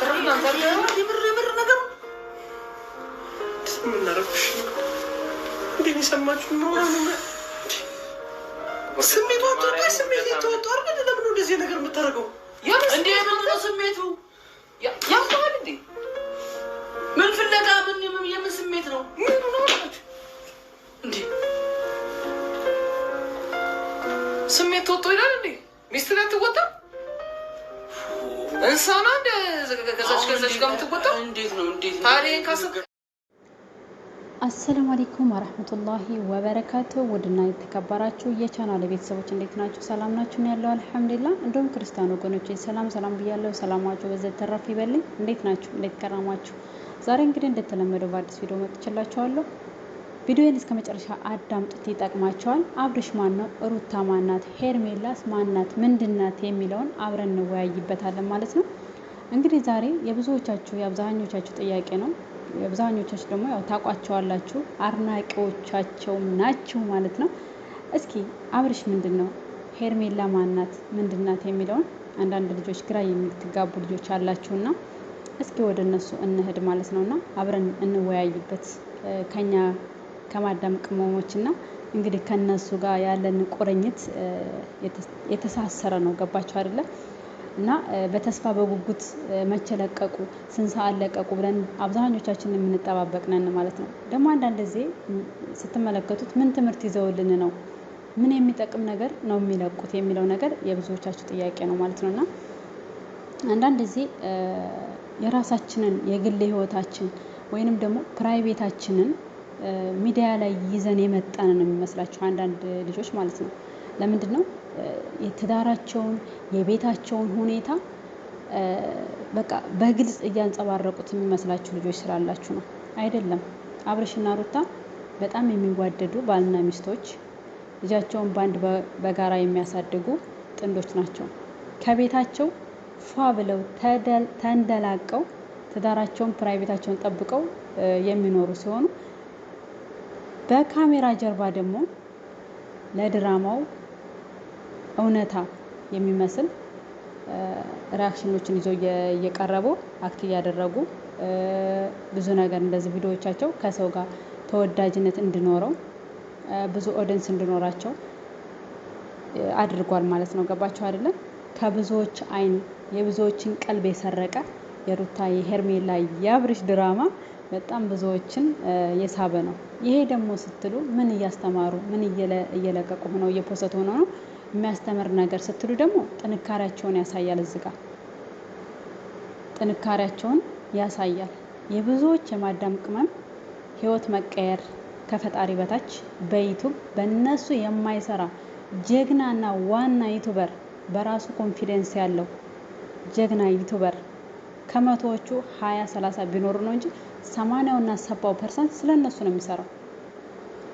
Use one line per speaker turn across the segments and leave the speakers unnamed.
የምር ነገር ምን እናደርግሽ? እንዴት የሰማችሁ ነው? ስሜቱ ተወጥቷል። ለምን እንደዚህ ነገር የምታደርገው? እንዴ ምንድነው ስሜቱ? ያማል እንዴ? ምን ፍለጋ? የምን ስሜት ነው? ምን ነው እንዴ? ስሜት ተወጥቶ ይላል እንዴ? ሚስት ላይ ትወጣ እንሳና እንደ ከዛች ጋር የምትወጣው እንዴት ነው? ታዲያ ካሰብ
አሰላሙ አለይኩም ወራህመቱላሂ ወበረካቱ። ውድና የተከበራችሁ የቻናል ቤተሰቦች እንዴት ናችሁ? ሰላም ናችሁ? ያለው አልሐምዱሊላህ። እንደውም ክርስቲያን ወገኖቼ ሰላም ብያለሁ። ሰላማችሁ በዘት ተረፍ ይበልኝ። እንዴት ናችሁ? እንዴት ከራማችሁ? ዛሬ እንግዲህ እንደተለመደው በአዲስ ቪዲዮ መጥቻላችኋለሁ። ቪዲዮን እስከ መጨረሻ አዳምጡት፣ ይጠቅማቸዋል። አብርሽ ማን ነው? ሩታ ማናት? ሄርሜላስ ማናት? ምንድናት? የሚለውን አብረን እንወያይበታለን ማለት ነው። እንግዲህ ዛሬ የብዙዎቻችሁ የአብዛኞቻችሁ ጥያቄ ነው። የአብዛኞቻችሁ ደግሞ ያው ታቋቸዋላችሁ፣ አድናቂዎቻቸውም ናችሁ ማለት ነው። እስኪ አብርሽ ምንድን ነው? ሄርሜላ ማናት? ምንድናት? የሚለውን አንዳንድ ልጆች ግራ የምትጋቡ ልጆች አላችሁና እስኪ ወደ እነሱ እንሄድ ማለት ነውና አብረን እንወያይበት ከኛ ከማዳም ቅመሞችና እንግዲህ ከነሱ ጋር ያለን ቁርኝት የተሳሰረ ነው። ገባችሁ አይደለ? እና በተስፋ በጉጉት መቸለቀቁ ስንት ሰዓት ለቀቁ ብለን አብዛኞቻችን የምንጠባበቅ ነን ማለት ነው። ደግሞ አንዳንድ ጊዜ ስትመለከቱት ምን ትምህርት ይዘውልን ነው፣ ምን የሚጠቅም ነገር ነው የሚለቁት የሚለው ነገር የብዙዎቻችሁ ጥያቄ ነው ማለት ነውና አንዳንድ ጊዜ የራሳችንን የግል ህይወታችን ወይንም ደግሞ ፕራይቬታችንን ሚዲያ ላይ ይዘን የመጣን ነው የሚመስላቸው አንዳንድ ልጆች ማለት ነው። ለምንድን ነው የትዳራቸውን የቤታቸውን ሁኔታ በቃ በግልጽ እያንጸባረቁት የሚመስላችሁ ልጆች ስላላችሁ ነው። አይደለም። አብርሽና ሩታ በጣም የሚዋደዱ ባልና ሚስቶች፣ ልጃቸውን በአንድ በጋራ የሚያሳድጉ ጥንዶች ናቸው። ከቤታቸው ፏ ብለው ተንደላቀው ትዳራቸውን ፕራይቬታቸውን ጠብቀው የሚኖሩ ሲሆኑ በካሜራ ጀርባ ደግሞ ለድራማው እውነታ የሚመስል ሪያክሽኖችን ይዘው እየቀረቡ አክት እያደረጉ ብዙ ነገር እንደዚህ ቪዲዮዎቻቸው ከሰው ጋር ተወዳጅነት እንዲኖረው ብዙ ኦዲየንስ እንዲኖራቸው አድርጓል ማለት ነው። ገባችሁ አይደለም? ከብዙዎች አይን የብዙዎችን ቀልብ የሰረቀ የሩታ የሄርሜላ የአብርሽ ድራማ በጣም ብዙዎችን የሳበ ነው። ይሄ ደግሞ ስትሉ ምን እያስተማሩ ምን እየለቀቁ ሆነው እየፖሰቱ ሆነው ነው የሚያስተምር ነገር ስትሉ ደግሞ ጥንካሬያቸውን ያሳያል። እዚህ ጋር ጥንካሬያቸውን ያሳያል። የብዙዎች የማዳም ቅመም ህይወት መቀየር ከፈጣሪ በታች በዩቱብ በእነሱ የማይሰራ ጀግናና ዋና ዩቱበር በራሱ ኮንፊደንስ ያለው ጀግና ዩቱበር ከመቶዎቹ 20-30 ቢኖሩ ነው እንጂ 80%እና 70% ስለነሱ ነው የሚሰራው።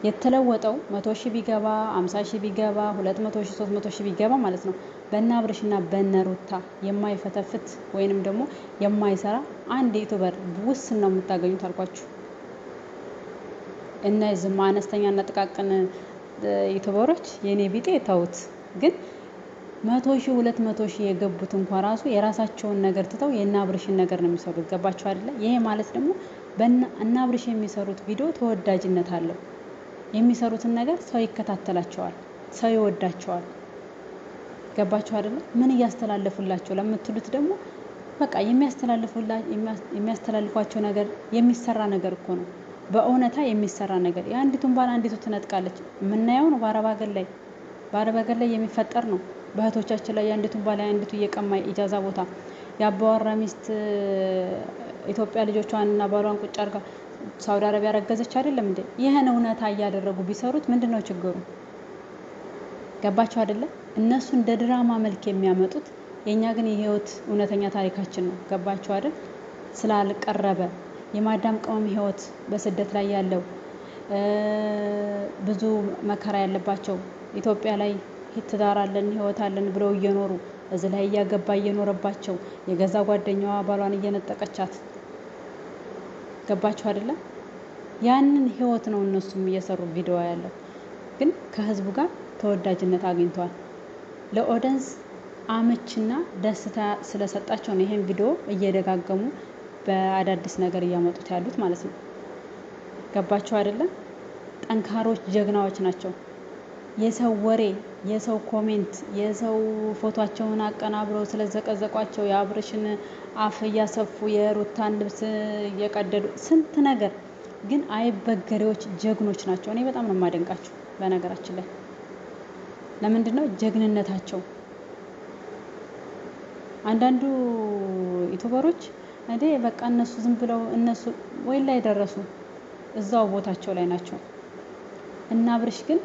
የተለወጠው 100,000 ቢገባ 50,000 ቢገባ 200,000 300,000 ቢገባ ማለት ነው በእነ አብርሽና በእነ ሩታ የማይፈተፍት ወይንም ደግሞ የማይሰራ አንድ ዩቲዩበር ውስን ነው የምታገኙት አልኳችሁ። እነዚህ አነስተኛና ጥቃቅን ዩቲዩበሮች የኔ ቢጤ ተውት። ግን 100,000 200,000 የገቡት እንኳን ራሱ የራሳቸውን ነገር ትተው የእነ አብርሽን ነገር ነው የሚሰሩት። ገባችሁ አይደለ? ይሄ ማለት ደግሞ በእነ አብርሽ የሚሰሩት ቪዲዮ ተወዳጅነት አለው። የሚሰሩትን ነገር ሰው ይከታተላቸዋል፣ ሰው ይወዳቸዋል። ገባችሁ አይደለ? ምን እያስተላለፉላቸው ለምትሉት ደግሞ በቃ የሚያስተላልፏቸው ነገር የሚሰራ ነገር እኮ ነው። በእውነታ የሚሰራ ነገር የአንዲቱን ባል አንዲቱ ትነጥቃለች። የምናየው ነው በአረብ ሀገር ላይ የሚፈጠር ነው። በእህቶቻችን ላይ የአንዲቱን ባል አንዲቱ እየቀማ ኢጃዛ ቦታ የአባወራ ሚስት ኢትዮጵያ ልጆቿንና ባሏን ቁጭ አድርጋ ሳውዲ አረቢያ ያረገዘች አይደለም እንዴ? ይሄን እውነታ እያደረጉ ቢሰሩት ምንድነው ችግሩ? ገባችሁ አይደለ? እነሱ እንደ ድራማ መልክ የሚያመጡት የኛ ግን የህይወት እውነተኛ ታሪካችን ነው። ገባችሁ አይደል? ስላልቀረበ የማዳም ቅመም ህይወት በስደት ላይ ያለው ብዙ መከራ ያለባቸው ኢትዮጵያ ላይ ትዳር አለን ህይወት አለን ብለው እየኖሩ እዚህ ላይ እያገባ እየኖረባቸው የገዛ ጓደኛዋ ባሏን እየነጠቀቻት ገባችሁ አይደለ? ያንን ህይወት ነው እነሱም እየሰሩ ቪዲዮ ያለው። ግን ከህዝቡ ጋር ተወዳጅነት አግኝቷል። ለኦዲየንስ አመችና ደስታ ስለሰጣቸው ነው ይሄን ቪዲዮ እየደጋገሙ በአዳዲስ ነገር እያመጡት ያሉት ማለት ነው። ገባቸው አይደለም? ጠንካሮች ጀግናዎች ናቸው። የሰው ወሬ፣ የሰው ኮሜንት፣ የሰው ፎቶቸውን አቀናብረው ስለዘቀዘቋቸው የአብርሽን አፍ እያሰፉ የሩታን ልብስ እየቀደዱ ስንት ነገር ግን አይበገሬዎች ጀግኖች ናቸው። እኔ በጣም ነው የማደንቃቸው በነገራችን ላይ። ለምንድን ነው ጀግንነታቸው? አንዳንዱ ዩቲዩበሮች እንዴ በቃ እነሱ ዝም ብለው እነሱ ወይ ላይ ደረሱ እዛው ቦታቸው ላይ ናቸው። እና አብርሽ ግን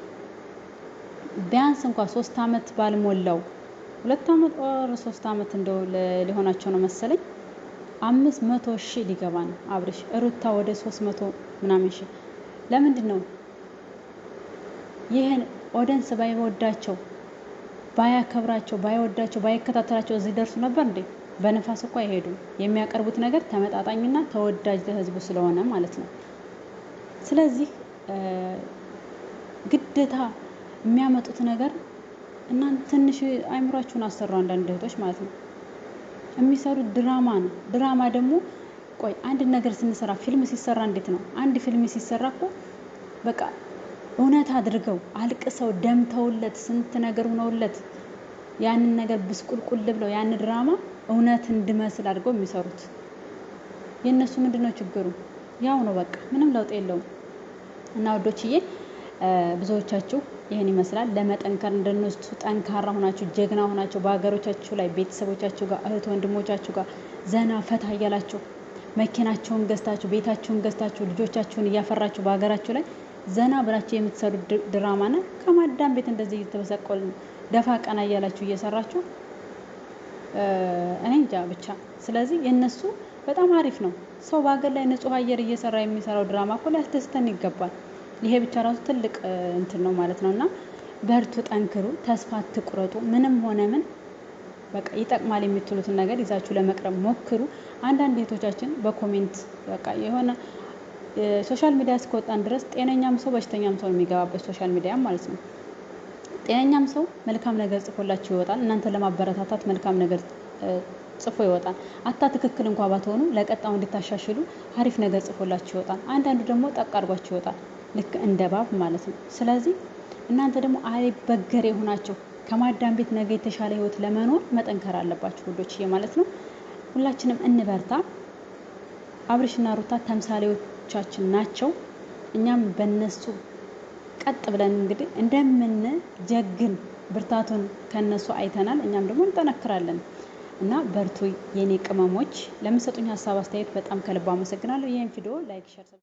ቢያንስ እንኳን 3 አመት ባልሞላው 2 አመት ኦር 3 አመት እንደው ሊሆናቸው ነው መሰለኝ 500,000 ሊገባ ነው አብርሽ። ሩታ ወደ 300 ምናምን ሺህ። ለምንድን ነው ይሄን ኦዲየንስ ባይወዳቸው ባያከብራቸው ባይወዳቸው ባይከታተላቸው እዚህ ደርሱ ነበር እንዴ? በነፋስ እኮ አይሄዱም። የሚያቀርቡት ነገር ተመጣጣኝና ተወዳጅ ለህዝቡ ስለሆነ ማለት ነው። ስለዚህ ግዴታ የሚያመጡት ነገር እናንተ ትንሽ አይምሯችሁን አሰሩ አንዳንድ እህቶች ማለት ነው። የሚሰሩት ድራማ ነው። ድራማ ደግሞ ቆይ አንድ ነገር ስንሰራ ፊልም ሲሰራ እንዴት ነው? አንድ ፊልም ሲሰራ እኮ በቃ እውነት አድርገው አልቅሰው ደምተውለት ስንት ነገር ሆነውለት ያንን ነገር ብስቁልቁል ብለው ያን ድራማ እውነት እንድመስል አድርገው የሚሰሩት። የነሱ ምንድነው ችግሩ? ያው ነው በቃ ምንም ለውጥ የለውም። እና ወዶችዬ ብዙዎቻችሁ ይሄን ይመስላል። ለመጠንከር እንደነሱ ጠንካራ ሆናችሁ ጀግና ሆናችሁ በሀገሮቻችሁ ላይ ቤተሰቦቻችሁ ጋር እህት ወንድሞቻችሁ ጋር ዘና ፈታ እያላችሁ መኪናቸውን ገዝታችሁ ቤታችሁን ገዝታችሁ ልጆቻችሁን እያፈራችሁ በሀገራችሁ ላይ ዘና ብላችሁ የምትሰሩ ድራማ ነው። ከማዳም ቤት እንደዚህ እየተበሰቆል ደፋ ቀና እያላችሁ እየሰራችሁ እኔ እንጃ ብቻ። ስለዚህ የነሱ በጣም አሪፍ ነው። ሰው በሀገር ላይ ንጹህ አየር እየሰራ የሚሰራው ድራማ እኮ ሊያስደስተን ይገባል። ይሄ ብቻ ራሱ ትልቅ እንትን ነው ማለት ነውና በርቱ፣ ጠንክሩ፣ ተስፋ አትቁረጡ። ምንም ሆነ ምን በቃ ይጠቅማል የምትሉትን ነገር ይዛችሁ ለመቅረብ ሞክሩ። አንዳንድ እህቶቻችን በኮሜንት በቃ የሆነ ሶሻል ሚዲያ እስከወጣን ድረስ ጤነኛም ሰው በሽተኛም ሰው የሚገባበት ሶሻል ሚዲያ ማለት ነው። ጤነኛም ሰው መልካም ነገር ጽፎላችሁ ይወጣል። እናንተ ለማበረታታት መልካም ነገር ጽፎ ይወጣል። አታ ትክክል እንኳን ባትሆኑ ለቀጣው እንድታሻሽሉ አሪፍ ነገር ጽፎላችሁ ይወጣል። አንዳንዱ ደግሞ ጠቅ አድርጓችሁ ይወጣል፣ ልክ እንደ ባብ ማለት ነው። ስለዚህ እናንተ ደግሞ አይበገሬ ሆናችሁ ከማዳም ቤት ነገ የተሻለ ህይወት ለመኖር መጠንከር አለባችሁ ውዶችዬ ማለት ነው። ሁላችንም እንበርታ። አብርሽና ሩታ ተምሳሌዎቻችን ናቸው። እኛም በእነሱ ቀጥ ብለን እንግዲህ እንደምን ጀግን ብርታቱን ከነሱ አይተናል። እኛም ደግሞ እንጠነክራለን እና በርቱ የኔ ቅመሞች። ለምትሰጡኝ ሀሳብ አስተያየት በጣም ከልብ አመሰግናለሁ። ይሄን ቪዲዮ ላይክ ሼር